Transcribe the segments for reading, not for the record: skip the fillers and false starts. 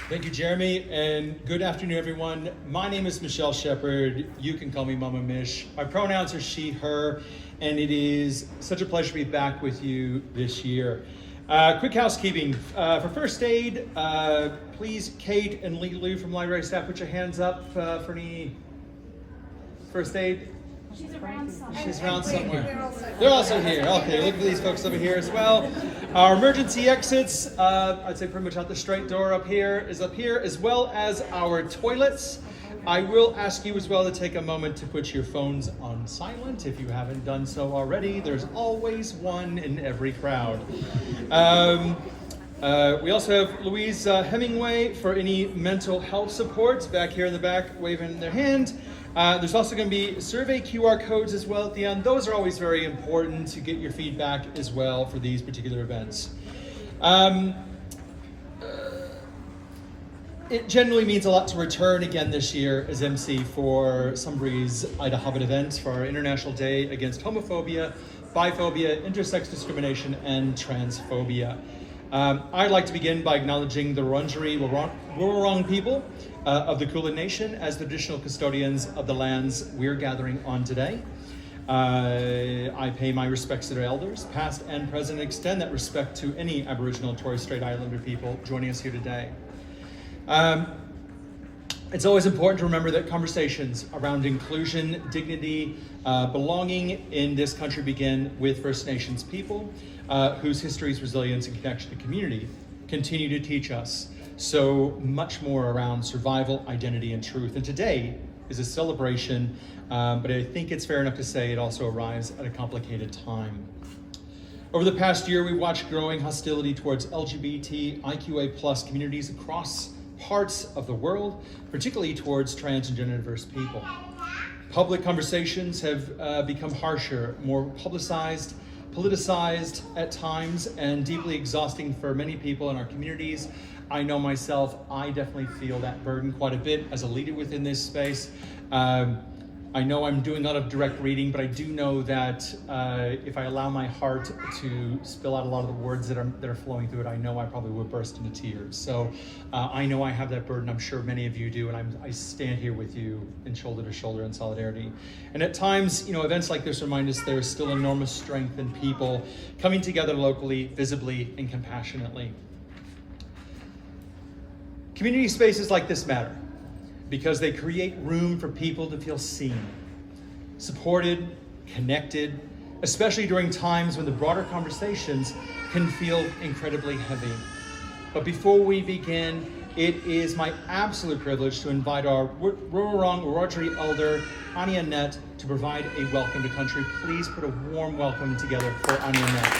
Thank you, Jeremy, and good afternoon, everyone. My name is Michelle Shepherd. You can call me Mama Mish. My pronouns are she, her, and it is such a pleasure to be back with you this year. Quick housekeeping. For first aid, please, Kate and Lulu from library staff, put your hands up for any first aid. She's around somewhere. She's around somewhere. They're also here. Okay, look at these folks over here as well. Our emergency exits, I'd say pretty much out the straight door up here, as well as our toilets. I will ask you as well to take a moment to put your phones on silent if you haven't done so already. There's always one in every crowd. We also have Louise Hemingway for any mental health supports back here in the back waving their hand. There's also going to be survey QR codes as well at the end. Those are always very important to get your feedback as well for these particular events. It generally means a lot to return again this year as MC for Sunbury's IDAHOBIT event for our International Day Against Homophobia, Biphobia, Intersex Discrimination, and Transphobia. I'd like to begin by acknowledging the Wurundjeri people of the Kulin Nation as the traditional custodians of the lands we're gathering on today. I pay my respects to their elders, past and present, and extend that respect to any Aboriginal and Torres Strait Islander people joining us here today. It's always important to remember that conversations around inclusion, dignity, belonging in this country begin with First Nations people whose histories, resilience, and connection to community continue to teach us so much more around survival, identity, and truth. And today is a celebration, but I think it's fair enough to say it also arrives at a complicated time. Over the past year, we watched growing hostility towards LGBTIQA+ communities across parts of the world, particularly towards trans and gender diverse people. Public conversations have become harsher, more politicized at times, and deeply exhausting for many people in our communities. I know myself, I definitely feel that burden quite a bit as a leader within this space. I know I'm doing a lot of direct reading, but I do know that if I allow my heart to spill out a lot of the words that are flowing through it, I know I probably would burst into tears. So I know I have that burden. I'm sure many of you do, and I stand here with you in shoulder to shoulder in solidarity. And at times, events like this remind us there is still enormous strength in people coming together locally, visibly, and compassionately. Community spaces like this matter, because they create room for people to feel seen, supported, connected, especially during times when the broader conversations can feel incredibly heavy. But before we begin, it is my absolute privilege to invite our Wurundjeri elder, Anya Net, to provide a welcome to country. Please put a warm welcome together for Anya Net.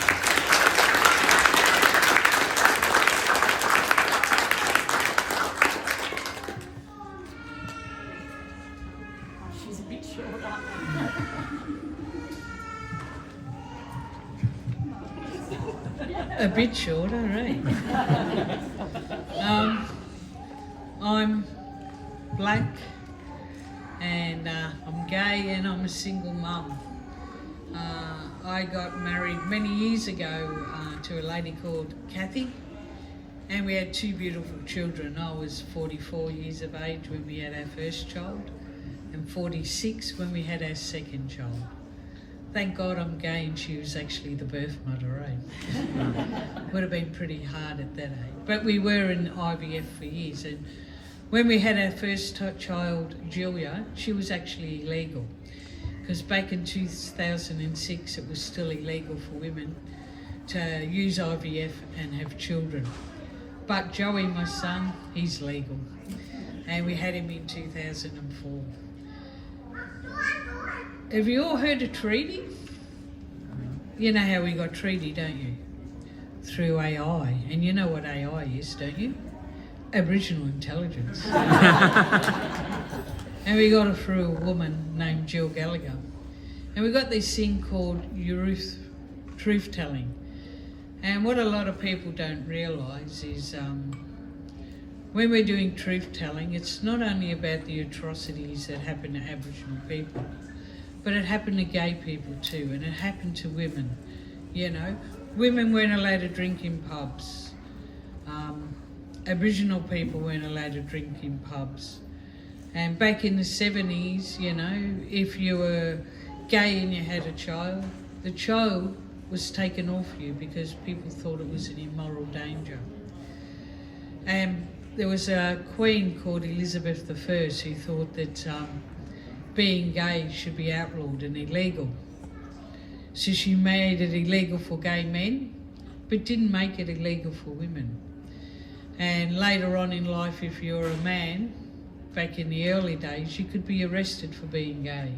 A bit short, all right. I'm black and I'm gay and I'm a single mum. I got married many years ago to a lady called Kathy, and we had two beautiful children. I was 44 years of age when we had our first child and 46 when we had our second child. Thank God I'm gay and she was actually the birth mother, eh? Would have been pretty hard at that age. But we were in IVF for years, and when we had our first child, Julia, she was actually illegal. Because back in 2006 it was still illegal for women to use IVF and have children. But Joey, my son, he's legal. And we had him in 2004. Have you all heard of treaty? You know how we got treaty, don't you? Through AI. And you know what AI is, don't you? Aboriginal intelligence. And we got it through a woman named Jill Gallagher. And we got this thing called truth telling. And what a lot of people don't realise is when we're doing truth telling, it's not only about the atrocities that happen to Aboriginal people, but it happened to gay people too, and it happened to women. Women weren't allowed to drink in pubs. Aboriginal people weren't allowed to drink in pubs. And back in the 70s, you know, if you were gay and you had a child, the child was taken off you because people thought it was an immoral danger. And there was a queen called Elizabeth I who thought that being gay should be outlawed and illegal. So she made it illegal for gay men, but didn't make it illegal for women. And later on in life, if you're a man, back in the early days, you could be arrested for being gay.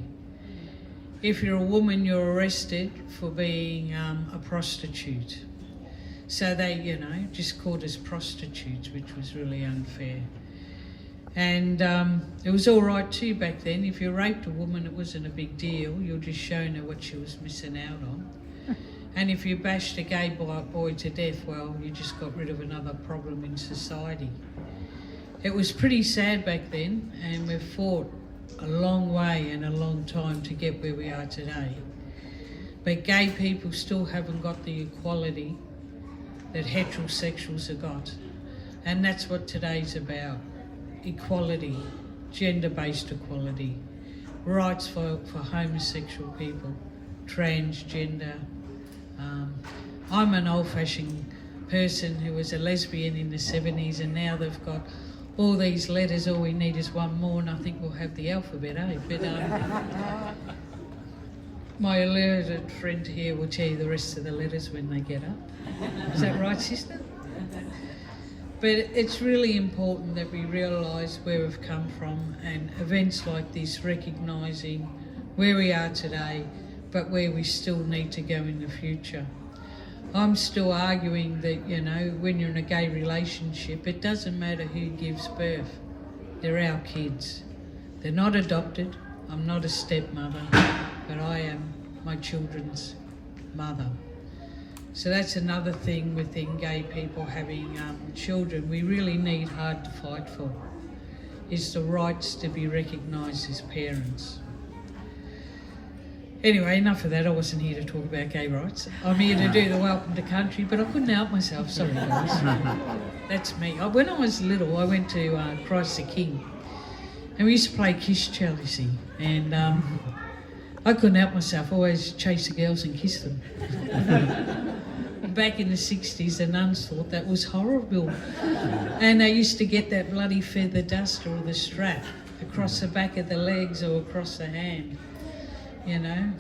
If you're a woman, you're arrested for being a prostitute. So they, you know, just called us prostitutes, which was really unfair. And it was all right too back then. If you raped a woman, it wasn't a big deal. You're just showing her what she was missing out on. And if you bashed a gay boy to death, well, you just got rid of another problem in society. It was pretty sad back then, and we've fought a long way and a long time to get where we are today. But gay people still haven't got the equality that heterosexuals have got. And that's what today's about. Equality, gender-based equality, rights for homosexual people, transgender. I'm an old-fashioned person who was a lesbian in the 70s, and now they've got all these letters. All we need is one more, and I think we'll have the alphabet, eh? But my learned friend here will tell you the rest of the letters when they get up. Is that right, sister? But it's really important that we realise where we've come from, and events like this recognising where we are today, but where we still need to go in the future. I'm still arguing that, you know, when you're in a gay relationship, it doesn't matter who gives birth. They're our kids. They're not adopted. I'm not a stepmother, but I am my children's mother. So that's another thing within gay people having children we really need hard to fight for, is the rights to be recognised as parents. Anyway, enough of that. I wasn't here to talk about gay rights. I'm here to do the welcome to country, but I couldn't help myself. Sorry, guys. That's me. When I was little, I went to Christ the King, and we used to play kiss Tracie, and I couldn't help myself. I always chase the girls and kiss them. Back in the 60s, the nuns thought that was horrible, and they used to get that bloody feather duster or the strap across the back of the legs or across the hand. You know,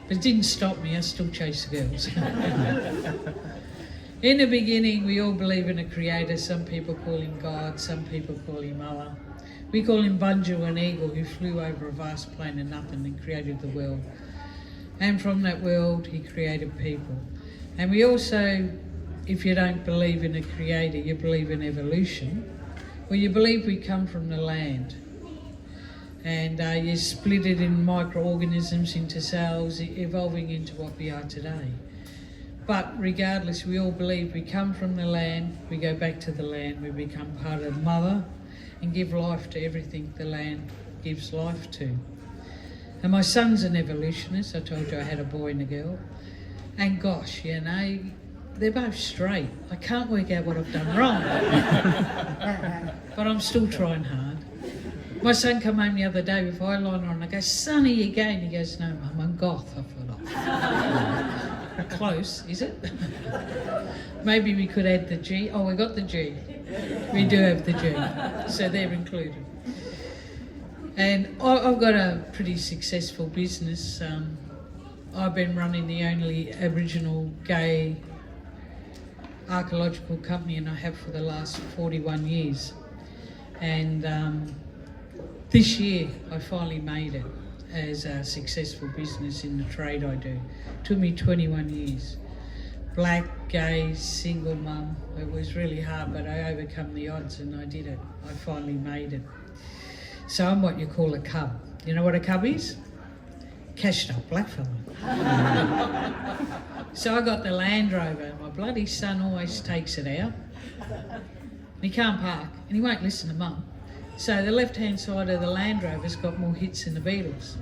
but it didn't stop me. I still chase the girls. In the beginning, we all believe in a creator. Some people call him God, some people call him Allah. We call him Bunju, an eagle who flew over a vast plain of nothing and created the world. And from that world, he created people. And we also, if you don't believe in a creator, you believe in evolution, well, you believe we come from the land. And you split it in microorganisms into cells, evolving into what we are today. But regardless, we all believe we come from the land, we go back to the land, we become part of Mother and give life to everything the land gives life to. And my son's an evolutionist. I told you I had a boy and a girl. And gosh, you know, they're both straight. I can't work out what I've done wrong. But I'm still trying hard. My son came home the other day with eyeliner on. I go, "Son, are you gay?" And he goes, "No, Mum, I'm goth." I thought, oh. Close, is it? Maybe we could add the G. Oh, we got the G. We do have the G. So they're included. And I've got a pretty successful business. I've been running the only Aboriginal gay archaeological company, and I have for the last 41 years. And this year I finally made it as a successful business in the trade I do. It took me 21 years. Black, gay, single mum. It was really hard, but I overcome the odds and I did it. I finally made it. So I'm what you call a cub. You know what a cub is? Cashed up blackfellow. So I got the Land Rover. My bloody son always takes it out. He can't park and he won't listen to Mum. So the left-hand side of the Land Rover's got more hits than the Beatles.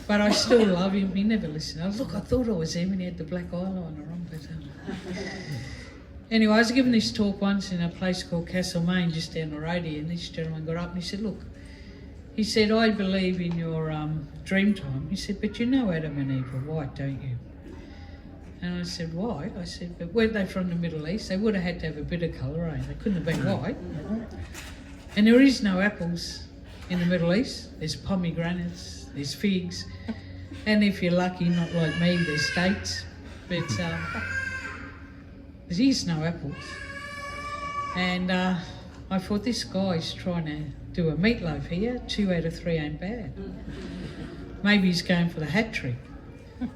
But I still love him. He never listened. I thought I was him and he had the black eyeliner on. But Anyway, I was giving this talk once in a place called Castlemaine, just down the road here, and this gentleman got up and he said, look, he said, I believe in your dream time. He said, but you know Adam and Eve were white, don't you? And I said, white? I said, but weren't they from the Middle East? They would have had to have a bit of colour, eh? They couldn't have been white. And there is no apples in the Middle East. There's pomegranates, there's figs, and if you're lucky, not like me, there's dates. But there is no apples. And I thought, this guy's trying to do a meatloaf here. 2 out of 3 ain't bad. Maybe he's going for the hat trick.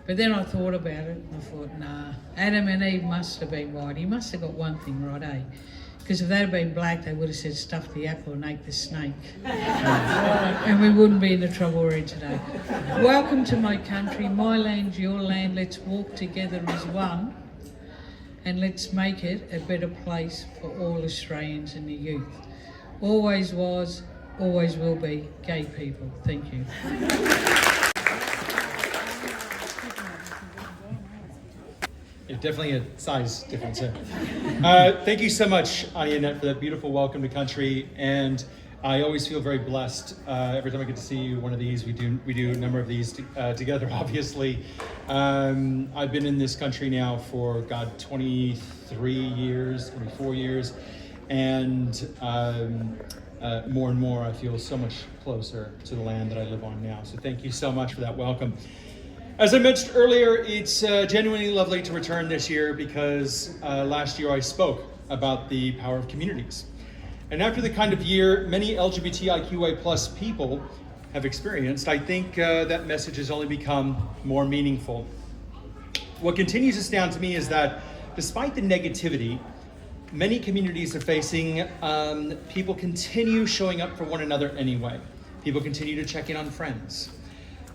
But then I thought about it and I thought, nah, Adam and Eve must have been white. He must have got one thing right, eh? Because if they'd have been black, they would have said, stuff the apple and ate the snake. And we wouldn't be in the trouble we're in today. Welcome to my country, my land, your land. Let's walk together as one. And let's make it a better place for all Australians and the youth. Always was, always will be gay people. Thank you. Yeah, definitely a size difference there. Thank you so much, Annette, for that beautiful welcome to country. And I always feel very blessed every time I get to see you. One of these, we do a number of these together, obviously. I've been in this country now for, 23 years, 24 years. And more and more, I feel so much closer to the land that I live on now. So thank you so much for that welcome. As I mentioned earlier, it's genuinely lovely to return this year because last year I spoke about the power of communities. And after the kind of year many LGBTIQA plus people have experienced, I think that message has only become more meaningful. What continues to astound to me is that despite the negativity many communities are facing, people continue showing up for one another anyway. People continue to check in on friends.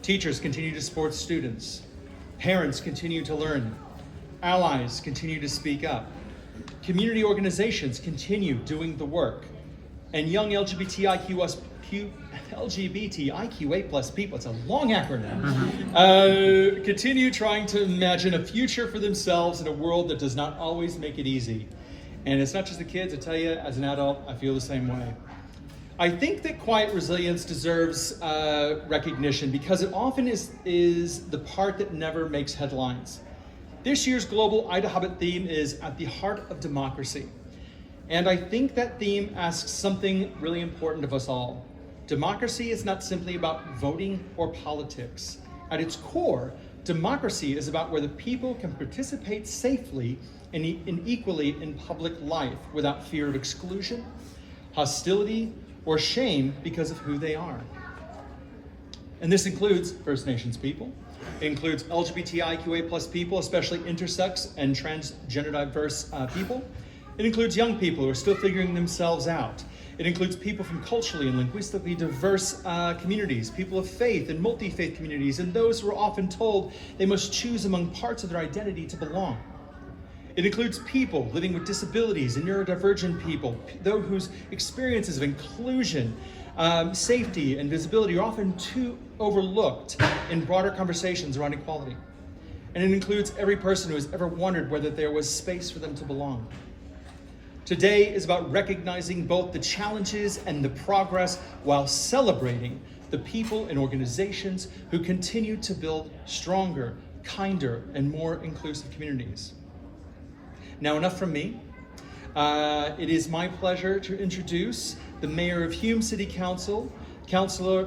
Teachers continue to support students. Parents continue to learn. Allies continue to speak up. Community organizations continue doing the work. And young LGBTIQA plus people, it's a long acronym, continue trying to imagine a future for themselves in a world that does not always make it easy. And it's not just the kids, I tell you, as an adult, I feel the same way. I think that quiet resilience deserves recognition because it often is the part that never makes headlines. This year's global IDAHOBIT theme is at the heart of democracy. And I think that theme asks something really important of us all. Democracy is not simply about voting or politics. At its core, democracy is about where the people can participate safely and equally in public life without fear of exclusion, hostility, or shame because of who they are. And this includes First Nations people, it includes LGBTIQA plus people, especially intersex and transgender diverse people. It includes young people who are still figuring themselves out. It includes people from culturally and linguistically diverse communities, people of faith and multi-faith communities, and those who are often told they must choose among parts of their identity to belong. It includes people living with disabilities and neurodivergent people, those whose experiences of inclusion, safety, and visibility are often too overlooked in broader conversations around equality. And it includes every person who has ever wondered whether there was space for them to belong. Today is about recognizing both the challenges and the progress while celebrating the people and organizations who continue to build stronger, kinder, and more inclusive communities. Now, enough from me. It is my pleasure to introduce the Mayor of Hume City Council, Councillor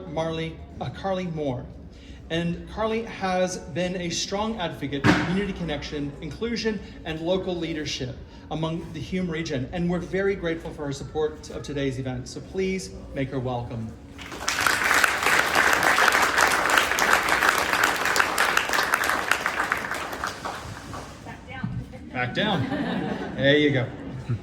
Carly Moore. And Carly has been a strong advocate for community connection, inclusion, and local leadership among the Hume region. And we're very grateful for her support of today's event. So please make her welcome. Back down. There you go.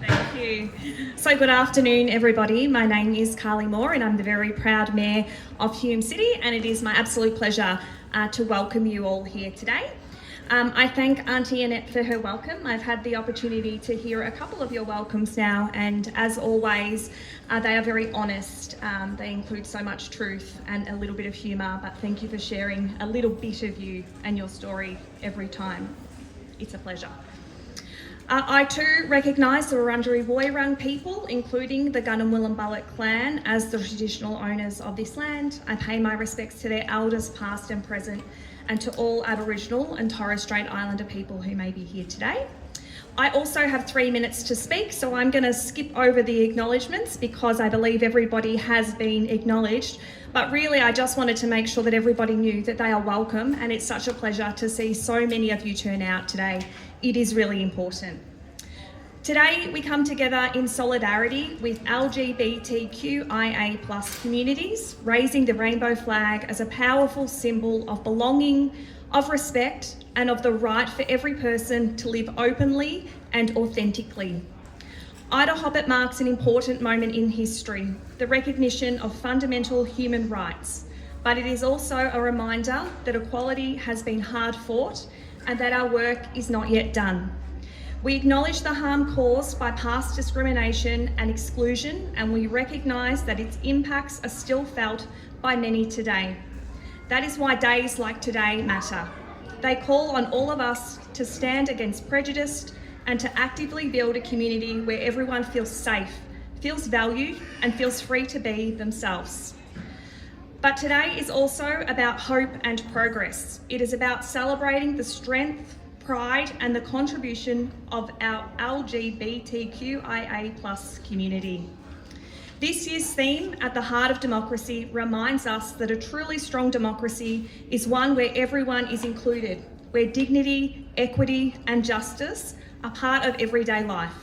Thank you. So good afternoon, everybody. My name is Carly Moore and I'm the very proud Mayor of Hume City, and it is my absolute pleasure to welcome you all here today. I thank Auntie Annette for her welcome. I've had the opportunity to hear a couple of your welcomes now, and as always, they are very honest. They include so much truth and a little bit of humour, but thank you for sharing a little bit of you and your story every time. It's a pleasure. I too recognise the Wurundjeri Woiwurrung people, including the Gunnerwillumbullet clan, as the traditional owners of this land. I pay my respects to their elders past and present, and to all Aboriginal and Torres Strait Islander people who may be here today. I also have 3 minutes to speak, so I'm going to skip over the acknowledgements because I believe everybody has been acknowledged. But really, I just wanted to make sure that everybody knew that they are welcome, and it's such a pleasure to see so many of you turn out today. It is really important. Today, we come together in solidarity with LGBTQIA+ communities, raising the rainbow flag as a powerful symbol of belonging, of respect, and of the right for every person to live openly and authentically. IDAHOBIT marks an important moment in history, the recognition of fundamental human rights, but it is also a reminder that equality has been hard fought and that our work is not yet done. We acknowledge the harm caused by past discrimination and exclusion, and we recognise that its impacts are still felt by many today. That is why days like today matter. They call on all of us to stand against prejudice and to actively build a community where everyone feels safe, feels valued, and feels free to be themselves. But today is also about hope and progress. It is about celebrating the strength, pride, and the contribution of our LGBTQIA+ community. This year's theme, At the Heart of Democracy, reminds us that a truly strong democracy is one where everyone is included, where dignity, equity, and justice are part of everyday life.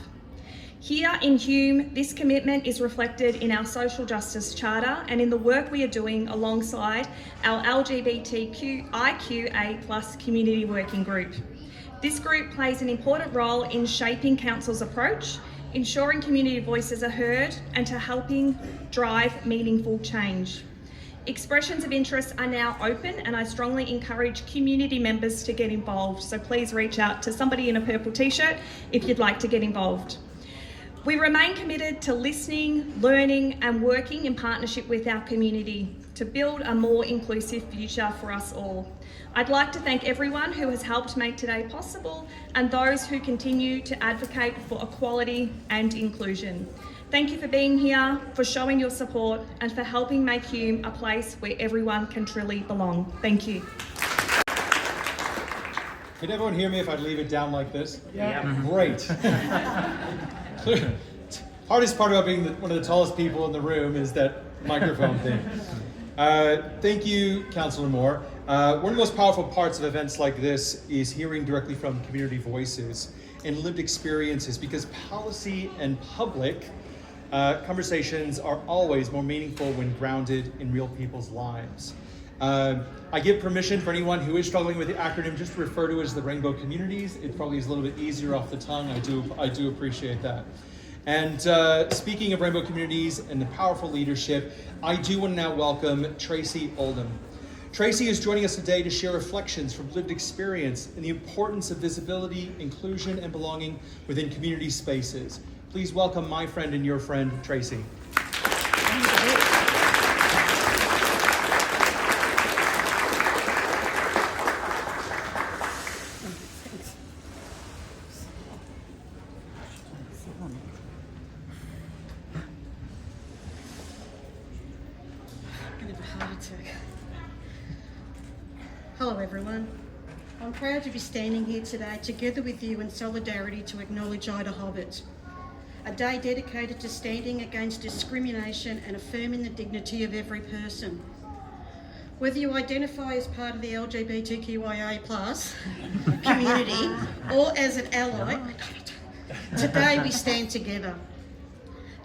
Here in Hume, this commitment is reflected in our Social Justice Charter and in the work we are doing alongside our LGBTQIA+ community working group. This group plays an important role in shaping Council's approach, ensuring community voices are heard, and to helping drive meaningful change. Expressions of interest are now open, and I strongly encourage community members to get involved, so please reach out to somebody in a purple t-shirt if you'd like to get involved. We remain committed to listening, learning, and working in partnership with our community to build a more inclusive future for us all. I'd like to thank everyone who has helped make today possible and those who continue to advocate for equality and inclusion. Thank you for being here, for showing your support, and for helping make Hume a place where everyone can truly belong. Thank you. Can everyone hear me if I leave it down like this? Yeah. Great. Hardest part about being one of the tallest people in the room is that microphone thing. Thank you, Councillor Moore. One of the most powerful parts of events like this is hearing directly from community voices and lived experiences, because policy and public conversations are always more meaningful when grounded in real people's lives. I give permission for anyone who is struggling with the acronym just to refer to it as the Rainbow Communities. It probably is a little bit easier off the tongue. I do appreciate that. And speaking of Rainbow Communities and the powerful leadership, I do want to now welcome Tracie Oldham. Tracie is joining us today to share reflections from lived experience and the importance of visibility, inclusion, and belonging within community spaces. Please welcome my friend and your friend, Tracie. Hello everyone. I'm proud to be standing here today together with you in solidarity to acknowledge IDAHOBIT, a day dedicated to standing against discrimination and affirming the dignity of every person. Whether you identify as part of the LGBTQIA+ community or as an ally, today we stand together.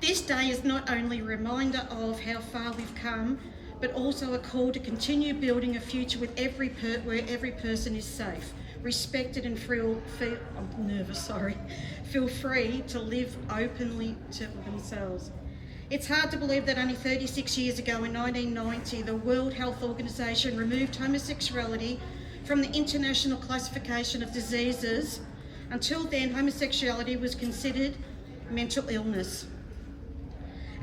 This day is not only a reminder of how far we've come, but also a call to continue building a future with where every person is safe, respected, and feel free to live openly to themselves. It's hard to believe that only 36 years ago in 1990, the World Health Organization removed homosexuality from the International Classification of Diseases. Until then, homosexuality was considered mental illness.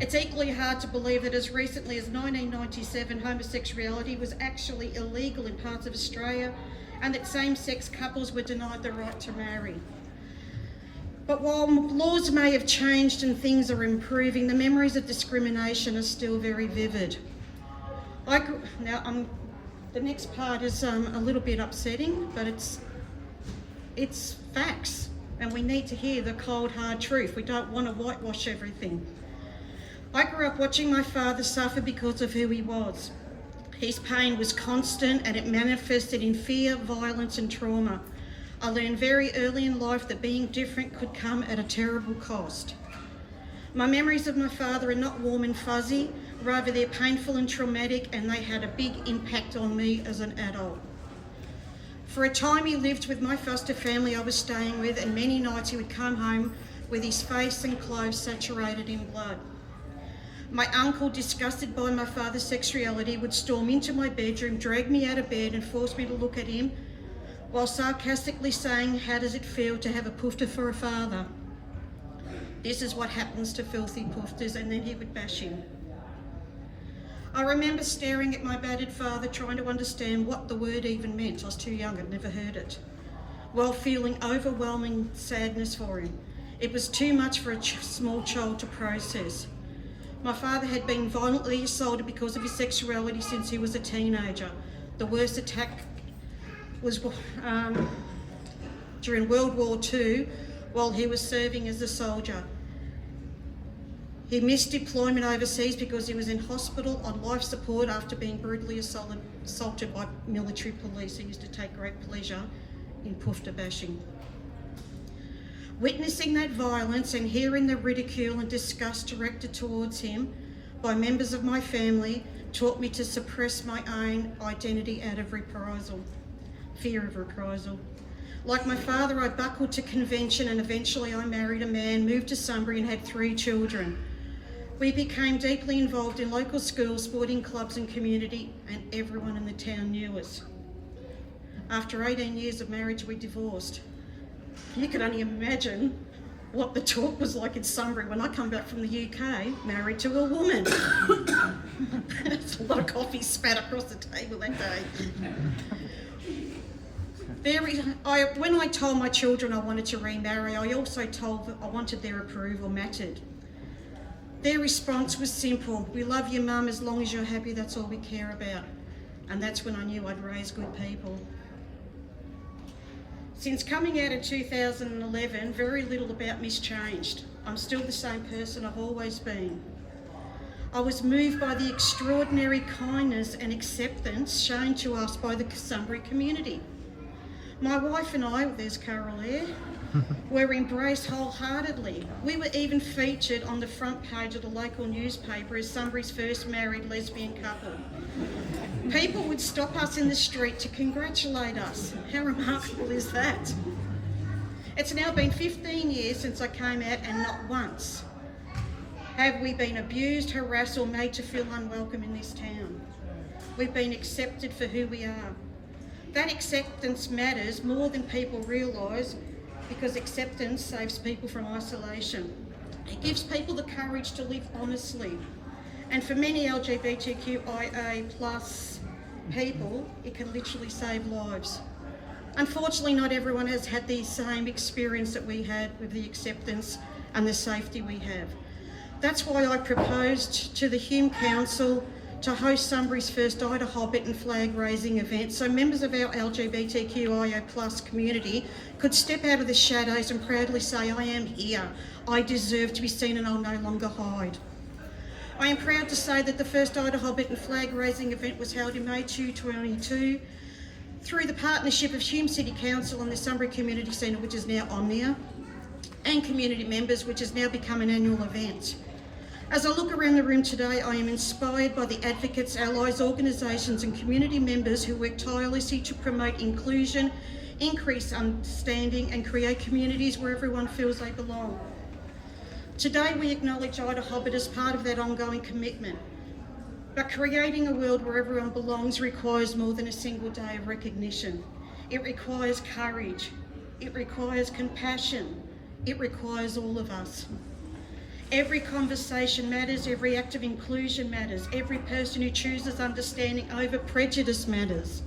It's equally hard to believe that as recently as 1997, homosexuality was actually illegal in parts of Australia, and that same-sex couples were denied the right to marry. But while laws may have changed and things are improving, the memories of discrimination are still very vivid. The next part is a little bit upsetting, but it's facts, and we need to hear the cold, hard truth. We don't want to whitewash everything. I grew up watching my father suffer because of who he was. His pain was constant and it manifested in fear, violence and trauma. I learned very early in life that being different could come at a terrible cost. My memories of my father are not warm and fuzzy, rather they're painful and traumatic, and they had a big impact on me as an adult. For a time he lived with my foster family I was staying with, and many nights he would come home with his face and clothes saturated in blood. My uncle, disgusted by my father's sexuality, would storm into my bedroom, drag me out of bed and force me to look at him, while sarcastically saying, "How does it feel to have a poofter for a father? This is what happens to filthy poofters," and then he would bash him. I remember staring at my battered father, trying to understand what the word even meant. I was too young, I'd never heard it, while feeling overwhelming sadness for him. It was too much for a small child to process. My father had been violently assaulted because of his sexuality since he was a teenager. The worst attack was during World War II while he was serving as a soldier. He missed deployment overseas because he was in hospital on life support after being brutally assaulted by military police. He used to take great pleasure in poofter bashing. Witnessing that violence and hearing the ridicule and disgust directed towards him by members of my family taught me to suppress my own identity out of reprisal, fear of reprisal. Like my father, I buckled to convention, and eventually I married a man, moved to Sunbury and had 3 children. We became deeply involved in local schools, sporting clubs and community, and everyone in the town knew us. After 18 years of marriage, we divorced. You can only imagine what the talk was like in Sunbury when I come back from the UK, married to a woman. There's a lot of coffee spat across the table that day. When I told my children I wanted to remarry, I also told them I wanted their approval mattered. Their response was simple: "We love you, Mum, as long as you're happy, that's all we care about." And that's when I knew I'd raised good people. Since coming out in 2011, very little about me's changed. I'm still the same person I've always been. I was moved by the extraordinary kindness and acceptance shown to us by the Sunbury community. My wife and I, there's Carol there, were embraced wholeheartedly. We were even featured on the front page of the local newspaper as Sunbury's first married lesbian couple. People would stop us in the street to congratulate us. How remarkable is that? It's now been 15 years since I came out, and not once have we been abused, harassed or made to feel unwelcome in this town. We've been accepted for who we are. That acceptance matters more than people realise, because acceptance saves people from isolation. It gives people the courage to live honestly. And for many LGBTQIA+ people, it can literally save lives. Unfortunately, not everyone has had the same experience that we had with the acceptance and the safety we have. That's why I proposed to the Hume Council to host Sunbury's first IDAHOBIT and flag raising event, so members of our LGBTQIA+ community could step out of the shadows and proudly say, "I am here, I deserve to be seen and I'll no longer hide." I am proud to say that the first IDAHOBIT and flag raising event was held in May 2022 through the partnership of Hume City Council and the Sunbury Community Centre, which is now Omnia, and community members, which has now become an annual event. As I look around the room today, I am inspired by the advocates, allies, organisations and community members who work tirelessly to promote inclusion, increase understanding and create communities where everyone feels they belong. Today we acknowledge IDAHOBIT as part of that ongoing commitment. But creating a world where everyone belongs requires more than a single day of recognition. It requires courage, it requires compassion, it requires all of us. Every conversation matters, every act of inclusion matters, every person who chooses understanding over prejudice matters.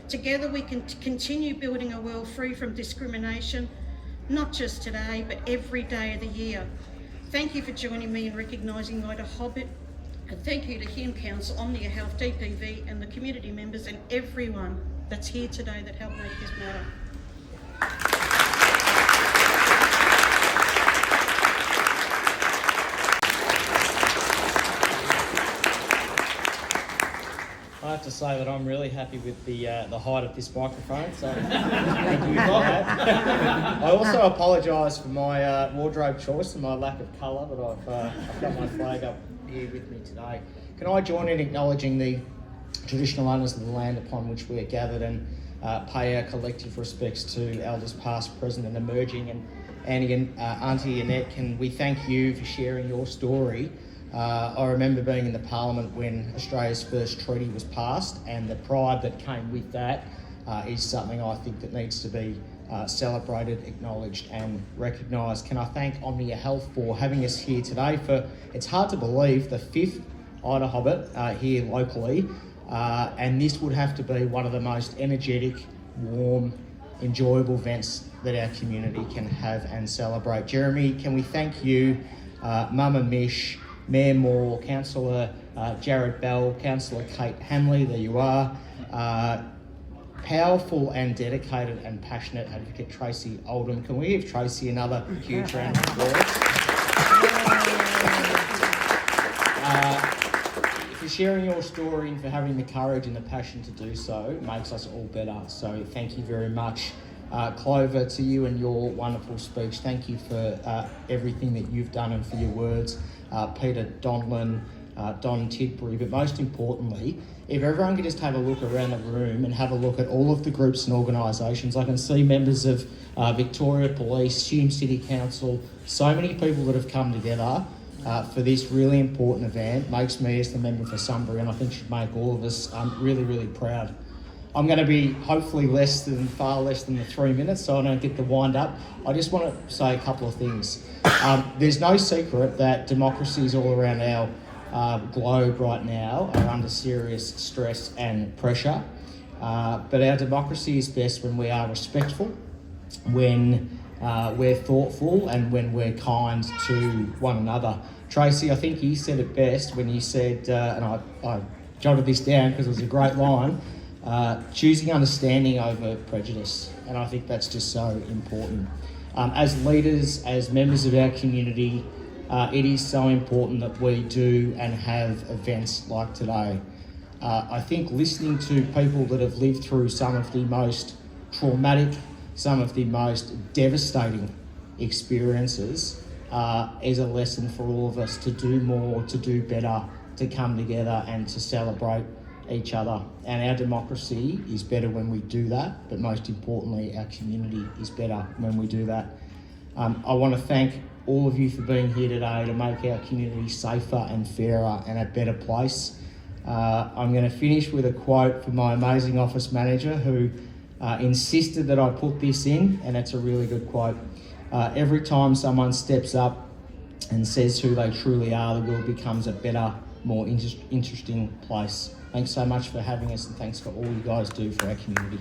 Together we can continue building a world free from discrimination, not just today, but every day of the year. Thank you for joining me in recognising IDAHOBIT, and thank you to Hume Council, Omnia Health, DPV and the community members and everyone that's here today that helped make this matter. I have to say that I'm really happy with the height of this microphone, so thank you for that. I also apologise for my wardrobe choice and my lack of colour, but I've got my flag up here with me today. Can I join in acknowledging the traditional owners of the land upon which we are gathered and pay our collective respects to elders past, present and emerging. And Auntie Annette, can we thank you for sharing your story? I remember being in the Parliament when Australia's first treaty was passed, and the pride that came with that is something I think that needs to be celebrated, acknowledged and recognised. Can I thank Omnia Health for having us here today for, it's hard to believe, the 5th IDAHOBIT here locally, and this would have to be one of the most energetic, warm, enjoyable events that our community can have and celebrate. Jeremy, can we thank you, Mama Mish, Mayor Moore, Councillor Jared Bell, Councillor Kate Hamley, there you are, powerful and dedicated and passionate advocate Tracie Oldham. Can we give Tracie another huge round of applause? For sharing your story and for having the courage and the passion to do so makes us all better. So thank you very much. Clover, to you and your wonderful speech, thank you for everything that you've done and for your words. Peter Donlan, Don Tidbury, but most importantly, if everyone could just have a look around the room and have a look at all of the groups and organisations. I can see members of Victoria Police, Hume City Council, so many people that have come together for this really important event. Makes me, as the member for Sunbury, and I think should make all of us really, really proud. I'm going to be hopefully far less than the 3 minutes, so I don't get the wind up. I just want to say a couple of things. There's no secret that democracies all around our globe right now are under serious stress and pressure. But our democracy is best when we are respectful, when we're thoughtful and when we're kind to one another. Tracie, I think you said it best when you said, and I jotted this down because it was a great line, choosing understanding over prejudice. And I think that's just so important. As leaders, as members of our community, it is so important that we do and have events like today. I think listening to people that have lived through some of the most traumatic, some of the most devastating experiences is a lesson for all of us to do more, to do better, to come together and to celebrate each other. And our democracy is better when we do that, but most importantly, our community is better when we do that. I want to thank all of you for being here today to make our community safer and fairer and a better place. I'm going to finish with a quote from my amazing office manager who insisted that I put this in, and it's a really good quote. Every time someone steps up and says who they truly are, the world becomes a better, more interesting place. Thanks so much for having us, and thanks for all you guys do for our community.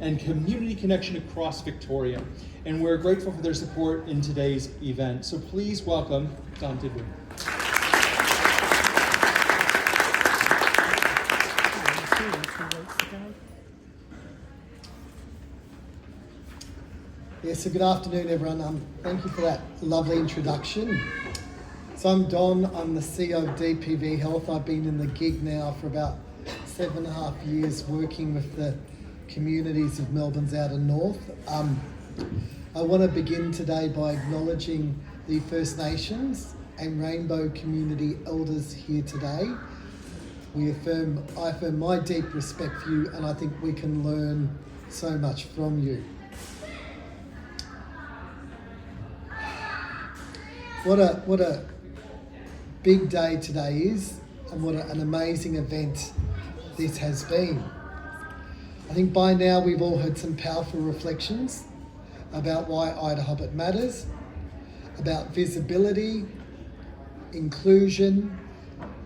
And community connection across Victoria. And we're grateful for their support in today's event. So please welcome Don Tidbury. Yes, so good afternoon everyone. Thank you for that lovely introduction. So I'm Don, I'm the CEO of DPV Health. I've been in the gig now for about 7.5 years working with the communities of Melbourne's outer north. I want to begin today by acknowledging the First Nations and Rainbow community elders here today. I affirm my deep respect for you, and I think we can learn so much from you. What a big day today is, and what an amazing event this has been. I think by now we've all heard some powerful reflections about why IDAHOBIT matters, about visibility, inclusion,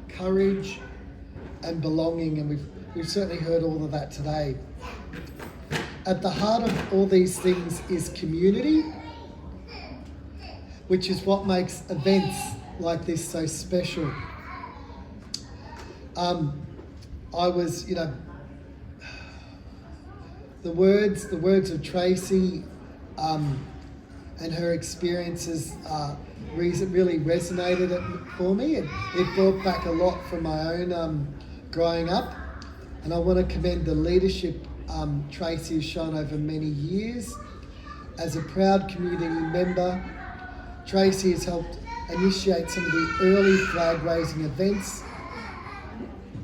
courage and belonging, and we've certainly heard all of that today. At the heart of all these things is community, which is what makes events like this so special. I was, the words of Tracie and her experiences really resonated for me. It brought back a lot from my own growing up, and I want to commend the leadership Tracie has shown over many years. As a proud community member, Tracie has helped initiate some of the early flag raising events,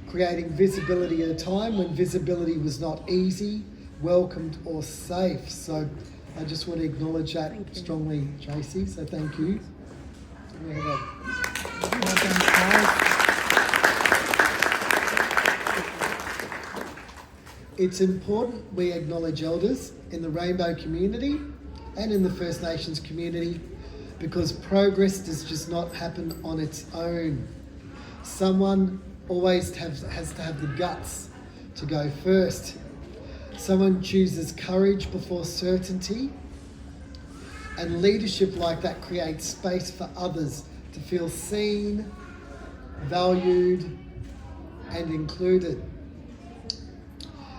creating visibility at a time when visibility was not easy, welcomed or safe. So I just want to acknowledge that strongly, Tracie, so thank you. It's important we acknowledge elders in the Rainbow community and in the First Nations community, because progress does just not happen on its own. Someone always has to have the guts to go first. Someone chooses courage before certainty, and leadership like that creates space for others to feel seen, valued, and included.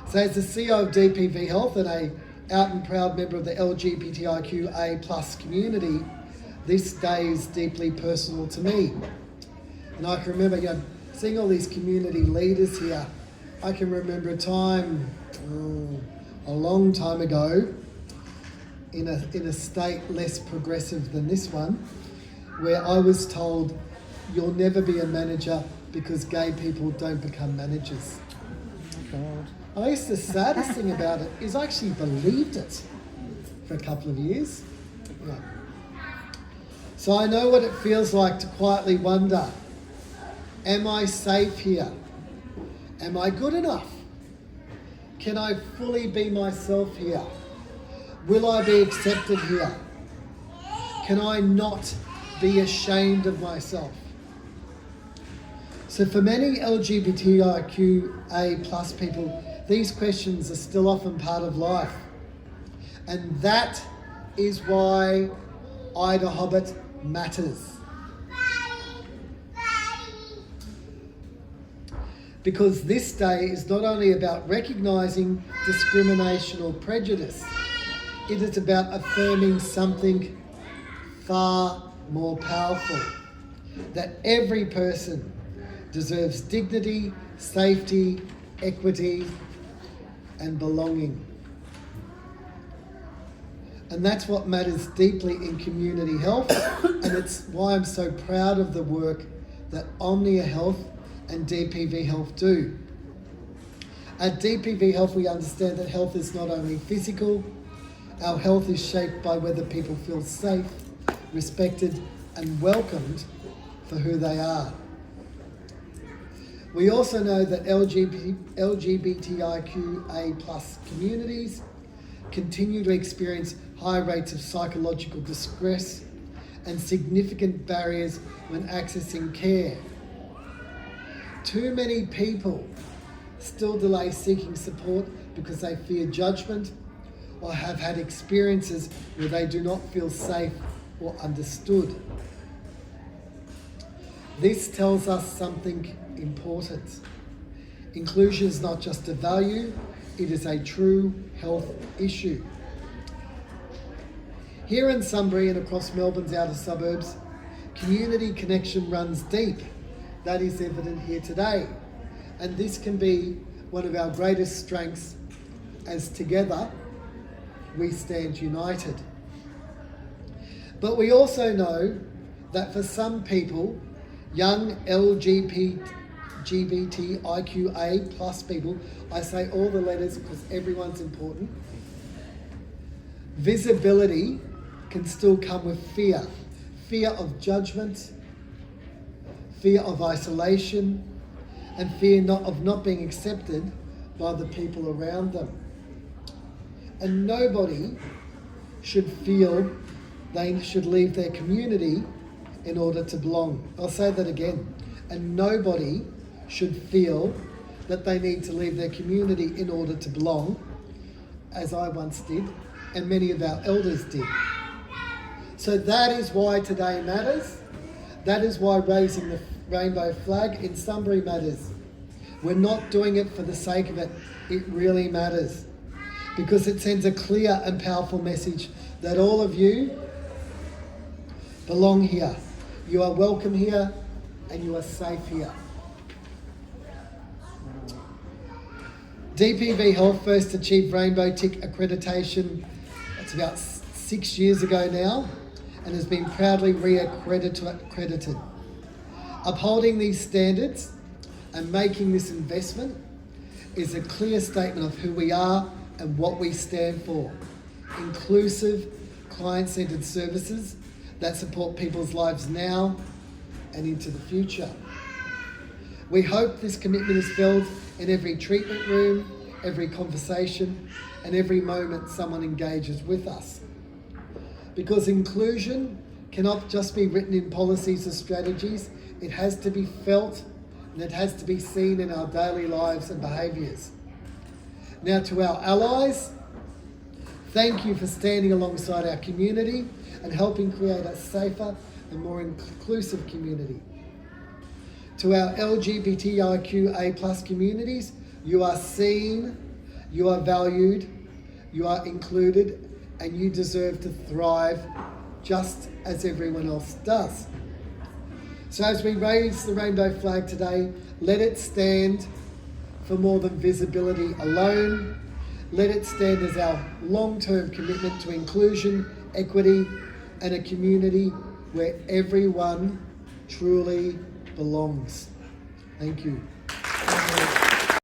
So as the CEO of DPV Health and a out and proud member of the LGBTIQA+ community, this day is deeply personal to me. And I can remember, seeing all these community leaders here. I can remember a time, a long time ago, in a state less progressive than this one, where I was told, you'll never be a manager because gay people don't become managers. I guess the saddest thing about it is I actually believed it for a couple of years. Yeah. So I know what it feels like to quietly wonder, am I safe here? Am I good enough? Can I fully be myself here? Will I be accepted here? Can I not be ashamed of myself? So for many LGBTIQA+ people, these questions are still often part of life. And that is why IDAHOBIT matters. Because this day is not only about recognising discrimination or prejudice, it is about affirming something far more powerful, that every person deserves dignity, safety, equity, and belonging. And that's what matters deeply in community health, and it's why I'm so proud of the work that Omnia Health and DPV Health do. At DPV Health, we understand that health is not only physical, our health is shaped by whether people feel safe, respected, and welcomed for who they are. We also know that LGBTIQA+ communities continue to experience high rates of psychological distress and significant barriers when accessing care. Too many people still delay seeking support because they fear judgment or have had experiences where they do not feel safe or understood. This tells us something important. Inclusion is not just a value, it is a true health issue. Here in Sunbury and across Melbourne's outer suburbs, community connection runs deep. That is evident here today. And this can be one of our greatest strengths, as together we stand united. But we also know that for some people, young LGBTIQA+ people, I say all the letters because everyone's important, visibility can still come with fear. Fear of judgment, fear of isolation, and fear of not being accepted by the people around them. And nobody should feel they should leave their community in order to belong. I'll say that again. And nobody should feel that they need to leave their community in order to belong, as I once did, and many of our elders did. So that is why today matters. That is why raising the rainbow flag in Sunbury matters. We're not doing it for the sake of it. It really matters because it sends a clear and powerful message that all of you belong here. You are welcome here and you are safe here. DPV Health first achieved Rainbow Tick accreditation, it's about 6 years ago now, and has been proudly re-accredited. Upholding these standards and making this investment is a clear statement of who we are and what we stand for. Inclusive, client-centred services that support people's lives now and into the future. We hope this commitment is felt in every treatment room, every conversation, and every moment someone engages with us. Because inclusion cannot just be written in policies or strategies, it has to be felt and it has to be seen in our daily lives and behaviours. Now to our allies, thank you for standing alongside our community and helping create a safer and more inclusive community. To our LGBTIQA+ communities, you are seen, you are valued, you are included, and you deserve to thrive just as everyone else does. So as we raise the rainbow flag today, let it stand for more than visibility alone. Let it stand as our long-term commitment to inclusion, equity, and a community where everyone truly belongs. Thank you.